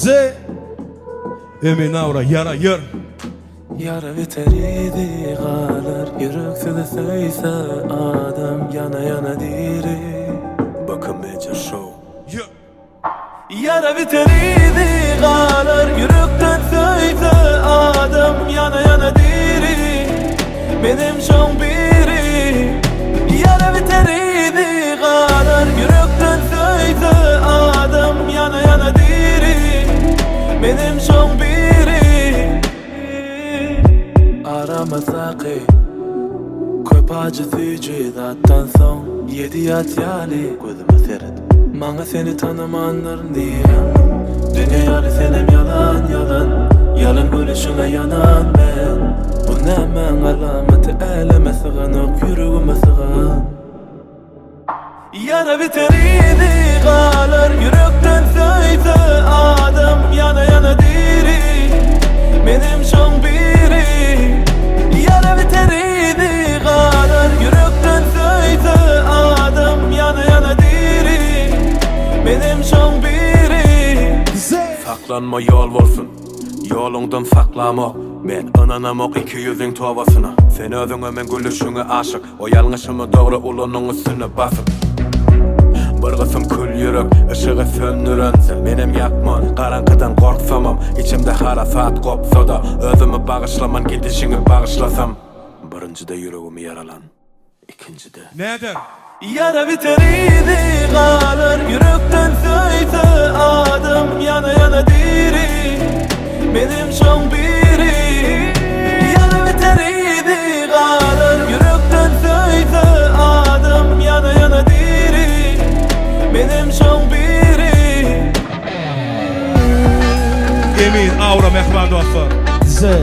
Ze Emin Aura yara yer. Yara biteriydi galar, yüreksiz söylese adam yana yana diri. Bakın Major Show. Yara biteriydi galar, yürekten söylese adam yana yana diri. Benim şon biri. Yara biteriydi galar, yürekten söylese adam yana yana diri. Benim şon biri. Arama sakı Köp acısı cidattan son 7 yat yali gözüme seyret. Bana seni tanımanların diyem. Dünyayı senem yalan yalan. Yalan gülüşüne yanan ben. Bu nemen alameti eleme sığınık yüreğime sığın. Yara biteriydi galar, yürekten söylese adam yana yana diri. Benim şon biri. Yara biteriydi galar, yürekten söylese adam yana yana diri. Benim şon biri. Saklanma yol olsun, yolundan saklama. Ben ananamak 200'ün tovasına. Sen özün ömen gülüşüne aşık. O yanlışımı doğru ulunun üstüne basıp. Bir kısım kül yürek, ışığı söndüren. Sen benim yakman, karanlıktan korksamam. İçimde harasat kopsa da özümü bağışlaman, gidişini bağışlasam. Birincide yüreğimi yaralan, ikincide Neden? Yara biteriydi galar, yürekten söylese adam yana yana diri. Benim şon biri. Yara biteriydi galar, yürekten söylese adam yana yana diri. Benim şon biri. Emin Aura mehman dostlar. Ze